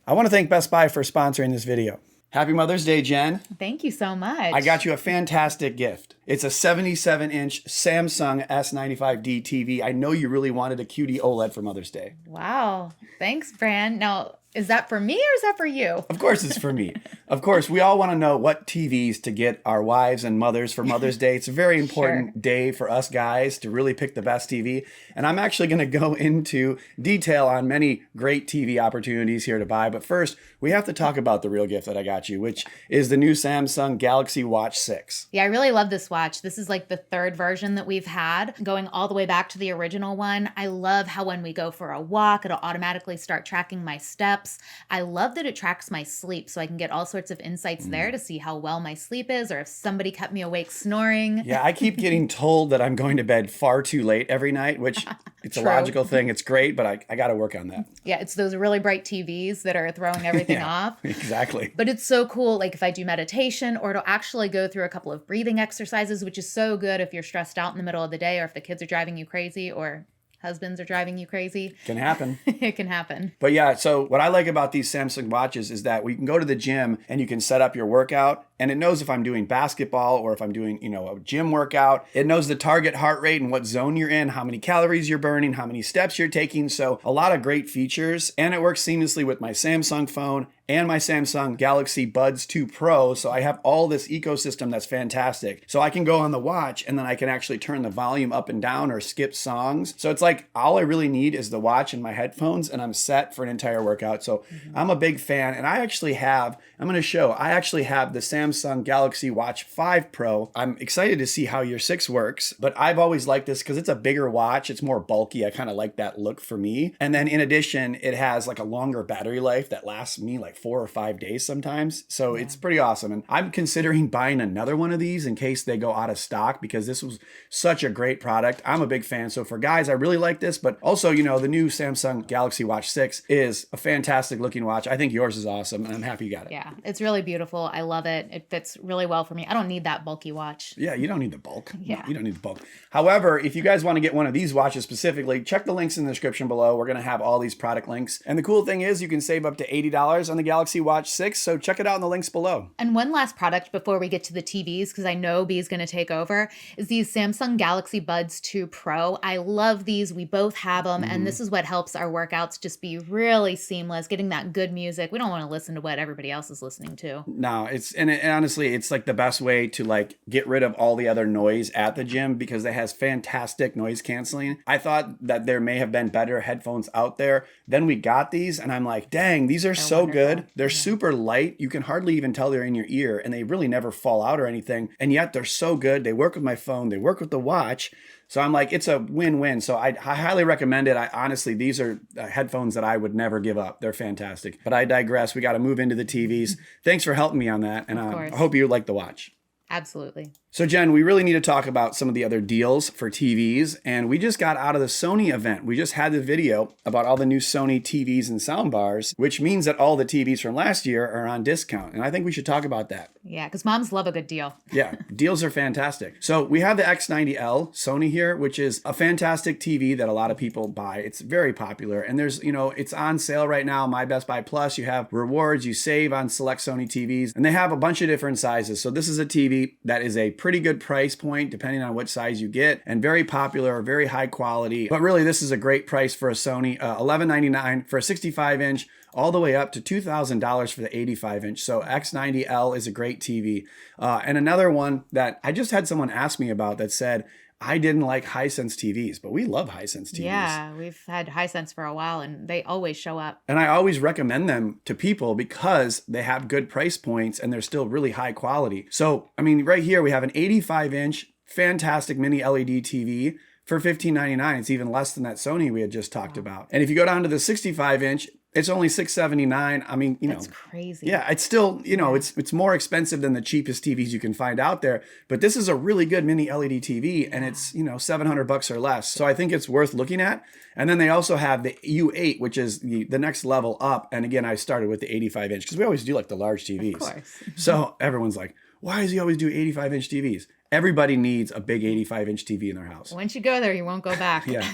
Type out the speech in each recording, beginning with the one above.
I want to thank Best Buy for sponsoring this video. Happy Mother's Day, Jen. Thank you so much. I got you a fantastic gift. It's a 77-inch Samsung S95D TV. I know you really wanted a cutie OLED for Mother's Day. Wow. Thanks, Fran. Now, is that for me or is that for you? Of course it's for me. Of course, we all want to know what TVs to get our wives and mothers for Mother's Day. It's a very important day for us guys to really pick the best TV. And I'm actually going to go into detail on many great TV opportunities here to buy. But first, we have to talk about the real gift that I got you, which is the new Samsung Galaxy Watch6. Yeah, I really love this watch. This is like the third version that we've had, going all the way back to the original one. I love how when we go for a walk, it'll automatically start tracking my steps. I love that it tracks my sleep, so I can get all sorts of insights there to see how well my sleep is or if somebody kept me awake snoring. Yeah, I keep getting told that I'm going to bed far too late every night, which it's a logical thing. It's great, but I got to work on that. Yeah, it's those really bright TVs that are throwing everything off. Exactly. But it's so cool, like if I do meditation, or it'll actually go through a couple of breathing exercises, which is so good if you're stressed out in the middle of the day or if the kids are driving you crazy or husbands are driving you crazy. Can happen. It can happen. But yeah, so what I like about these Samsung watches is that we can go to the gym and you can set up your workout and it knows if I'm doing basketball or if I'm doing, a gym workout. It knows the target heart rate and what zone you're in, how many calories you're burning, how many steps you're taking. So a lot of great features, and it works seamlessly with my Samsung phone and my Samsung Galaxy Buds 2 Pro. So I have all this ecosystem that's fantastic. So I can go on the watch and then I can actually turn the volume up and down or skip songs. So it's like all I really need is the watch and my headphones and I'm set for an entire workout. So I'm a big fan, and I actually have the Samsung Galaxy Watch 5 Pro. I'm excited to see how your 6 works, but I've always liked this because it's a bigger watch. It's more bulky. I kind of like that look for me. And then in addition, it has like a longer battery life that lasts me like 4 or 5 days sometimes. So it's pretty awesome. And I'm considering buying another one of these in case they go out of stock because this was such a great product. I'm a big fan. So for guys, I really like this, but also, the new Samsung Galaxy Watch 6 is a fantastic looking watch. I think yours is awesome and I'm happy you got it. Yeah, it's really beautiful. I love it. It fits really well for me. I don't need that bulky watch. Yeah, you don't need the bulk. Yeah. No, you don't need the bulk. However, if you guys want to get one of these watches specifically, check the links in the description below. We're going to have all these product links. And the cool thing is you can save up to $80 on the Galaxy Watch 6. So check it out in the links below. And one last product before we get to the TVs, because I know B is going to take over, is these Samsung Galaxy Buds 2 Pro. I love these. We both have them. And this is what helps our workouts just be really seamless, getting that good music. We don't want to listen to what everybody else is listening to. No, honestly, it's like the best way to like get rid of all the other noise at the gym because it has fantastic noise canceling. I thought that there may have been better headphones out there. Then we got these and I'm like, dang, these are so wonderful. good. They're super light. You can hardly even tell they're in your ear and they really never fall out or anything. And yet they're so good. They work with my phone. They work with the watch. So I'm like, it's a win-win. So I highly recommend it. Honestly, these are headphones that I would never give up. They're fantastic. But I digress. We got to move into the TVs. Thanks for helping me on that. And I hope you like the watch. Absolutely. So Jen, we really need to talk about some of the other deals for TVs. And we just got out of the Sony event. We just had the video about all the new Sony TVs and soundbars, which means that all the TVs from last year are on discount. And I think we should talk about that. Yeah, because moms love a good deal. Yeah, deals are fantastic. So we have the X90L Sony here, which is a fantastic TV that a lot of people buy. It's very popular. And there's, it's on sale right now. My Best Buy Plus, you have rewards, you save on select Sony TVs, and they have a bunch of different sizes. So this is a TV that is a pretty good price point depending on what size you get, and very popular, very high quality. But really, this is a great price for a Sony, $1199 for a 65-inch, all the way up to $2,000 for the 85-inch. So X90L is a great TV. And another one that I just had someone ask me about that said, I didn't like Hisense TVs, but we love Hisense TVs. Yeah, we've had Hisense for a while and they always show up. And I always recommend them to people because they have good price points and they're still really high quality. So, right here we have an 85-inch fantastic mini LED TV for $15.99. It's even less than that Sony we had just talked about. And if you go down to the 65-inch, it's only $679. That's crazy. Yeah, it's still, it's more expensive than the cheapest TVs you can find out there. But this is a really good mini LED TV, and it's, $700 or less. So I think it's worth looking at. And then they also have the U8, which is the next level up. And again, I started with the 85-inch because we always do like the large TVs. Of course. So everyone's like, why does he always do 85-inch TVs? everybody needs a big 85-inch TV in their house. Once you go there, you won't go back. Yeah.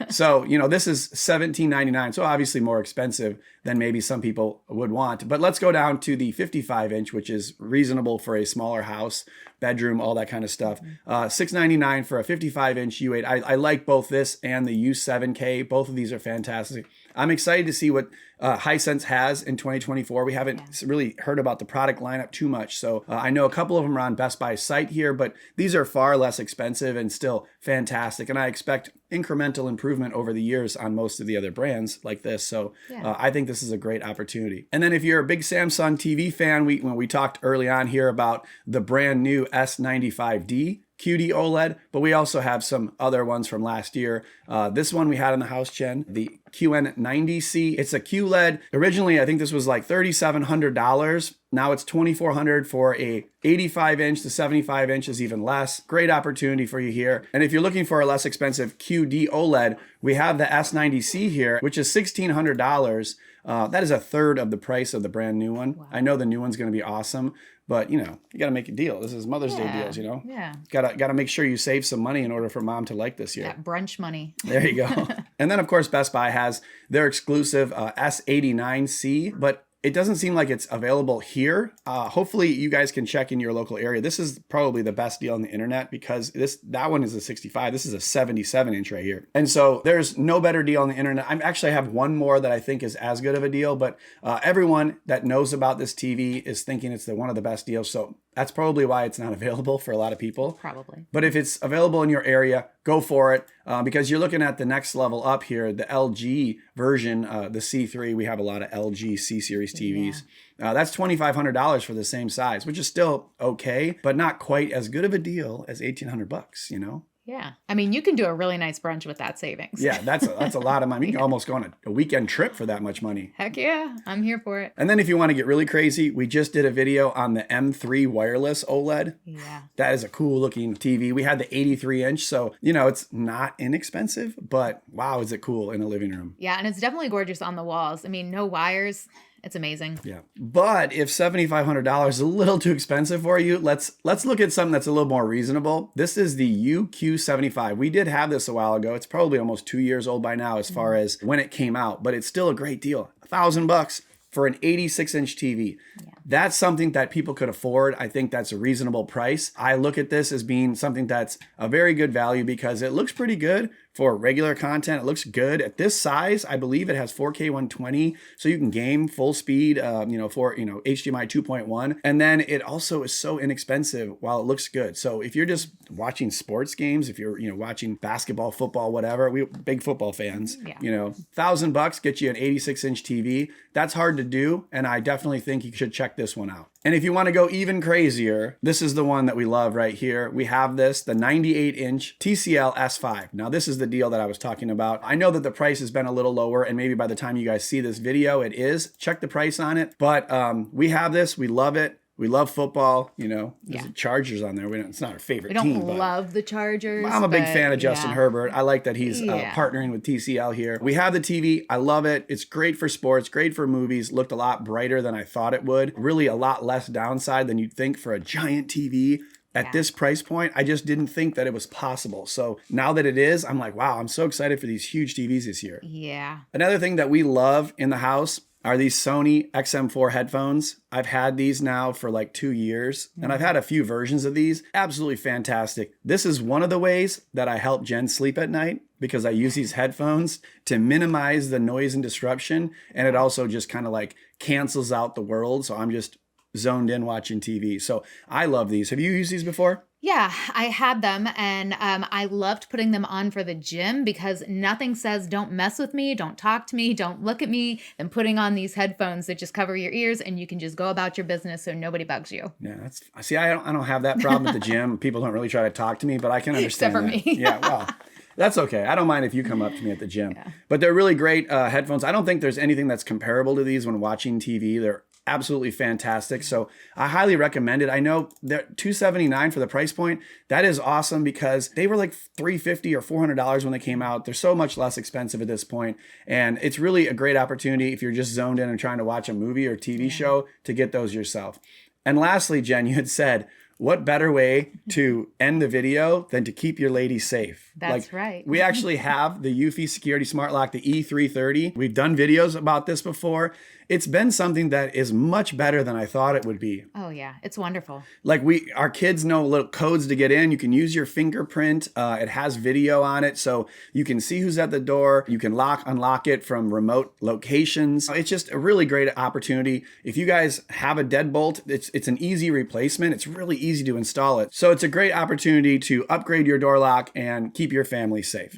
So, this is $17.99. So obviously more expensive than maybe some people would want. But let's go down to the 55-inch, which is reasonable for a smaller house, bedroom, all that kind of stuff. $699 for a 55-inch U8. I like both this and the U7K. Both of these are fantastic. I'm excited to see what Hisense has in 2024. We haven't really heard about the product lineup too much. So I know a couple of them are on Best Buy's site here, but these are far less expensive and still fantastic. And I expect incremental improvement over the years on most of the other brands like this. So I think this is a great opportunity. And then if you're a big Samsung TV fan, when we talked early on here about the brand new S95D QD OLED, but we also have some other ones from last year. This one we had in the house, Jen, the QN90C. It's a QLED. Originally, I think this was like $3,700. Now it's $2,400 for a 85-inch. The 75-inch is even less. Great opportunity for you here. And if you're looking for a less expensive QD OLED, we have the S90C here, which is $1,600. That is a third of the price of the brand new one. Wow. I know the new one's going to be awesome, but you got to make a deal. This is Mother's Day deals, Yeah. Got to make sure you save some money in order for mom to like this year. That brunch money. There you go. And then of course Best Buy has their exclusive S89C, but it doesn't seem like it's available here. Hopefully you guys can check in your local area. This is probably the best deal on the internet because that one is a 65. This is a 77-inch right here. And so there's no better deal on the internet. I have one more that I think is as good of a deal, but everyone that knows about this TV is thinking it's one of the best deals. So that's probably why it's not available for a lot of people. Probably. But if it's available in your area, go for it because you're looking at the next level up here, the LG version, the C3. We have a lot of LG C-Series TVs. That's $2,500 for the same size, which is still okay, but not quite as good of a deal as $1,800, Yeah. I mean, you can do a really nice brunch with that savings. Yeah, that's a lot of money. You can almost go on a weekend trip for that much money. Heck yeah. I'm here for it. And then if you want to get really crazy, we just did a video on the M3 wireless OLED. Yeah. That is a cool looking TV. We had the 83-inch, so, it's not inexpensive, but wow, is it cool in a living room. Yeah, and it's definitely gorgeous on the walls. I mean, no wires. It's amazing. Yeah. But if $7,500 is a little too expensive for you, let's look at something that's a little more reasonable. This is the UQ75. We did have this a while ago. It's probably almost 2 years old by now as far as when it came out, but it's still a great deal. $1,000 for an 86-inch TV. Yeah. That's something that people could afford. I think that's a reasonable price. I look at this as being something that's a very good value because it looks pretty good for regular content. It looks good at this size. I believe it has 4K 120, so you can game full speed, for HDMI 2.1. And then it also is so inexpensive while it looks good. So if you're just watching sports games, if you're watching basketball, football, whatever, we big football fans. Yeah. $1,000 get you an 86-inch TV. That's hard to do, and I definitely think you should check this one out. And if you want to go even crazier, this is the one that we love right here. We have the 98-inch TCL S5. Now, this is the deal that I was talking about. I know that the price has been a little lower, and maybe by the time you guys see this video, it is. Check the price on it. But we have this. We love it. We love football. There's Chargers on there. It's not our favorite team. We don't love the Chargers. I'm a big fan of Justin Herbert. I like that he's partnering with TCL here. We have the TV. I love it. It's great for sports, great for movies. Looked a lot brighter than I thought it would. Really a lot less downside than you'd think for a giant TV. At this price point, I just didn't think that it was possible. So now that it is, I'm like, wow, I'm so excited for these huge TVs this year. Yeah. Another thing that we love in the house are these Sony XM4 headphones. I've had these now for like 2 years, and I've had a few versions of these. Absolutely fantastic. This is one of the ways that I help Jen sleep at night because I use these headphones to minimize the noise and disruption, and it also just kind of like cancels out the world. So I'm just zoned in watching TV. So I love these. Have you used these before? Yeah, I had them, and I loved putting them on for the gym because nothing says don't mess with me, don't talk to me, don't look at me, than putting on these headphones that just cover your ears and you can just go about your business so nobody bugs you. Yeah, I don't have that problem at the gym. People don't really try to talk to me, but I can understand Except for me. Yeah, well, that's okay. I don't mind if you come up to me at the gym. Yeah. But they're really great headphones. I don't think there's anything that's comparable to these when watching TV. They're absolutely fantastic. So I highly recommend it. I know they're $279 for the price point. That is awesome because they were like $350 or $400 when they came out. They're so much less expensive at this point. And it's really a great opportunity if you're just zoned in and trying to watch a movie or TV show to get those yourself. And lastly, Jen, you had said, what better way to end the video than to keep your lady safe? That's right. We actually have the Eufy Security Smart Lock, the E330. We've done videos about this before. It's been something that is much better than I thought it would be. Oh yeah, it's wonderful. Like our kids know little codes to get in. You can use your fingerprint. It has video on it, so you can see who's at the door. You can unlock it from remote locations. It's just a really great opportunity. If you guys have a deadbolt, it's an easy replacement. It's really easy to install it. So it's a great opportunity to upgrade your door lock and keep your family safe.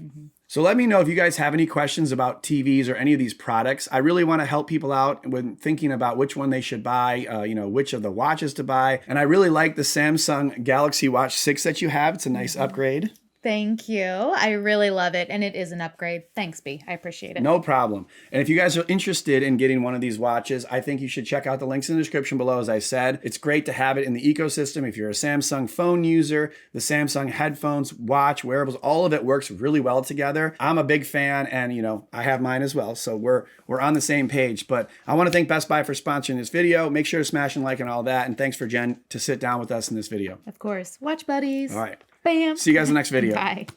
So let me know if you guys have any questions about TVs or any of these products. I really want to help people out when thinking about which one they should buy, which of the watches to buy. And I really like the Samsung Galaxy Watch 6 that you have. It's a nice upgrade. Thank you. I really love it. And it is an upgrade. Thanks, B. I appreciate it. No problem. And if you guys are interested in getting one of these watches, I think you should check out the links in the description below. As I said, it's great to have it in the ecosystem. If you're a Samsung phone user, the Samsung headphones, watch, wearables, all of it works really well together. I'm a big fan, and I have mine as well. So we're on the same page. But I want to thank Best Buy for sponsoring this video. Make sure to smash and like and all that. And thanks for Jen to sit down with us in this video. Of course. Watch buddies. All right. Bam. See you guys in the next video. Bye.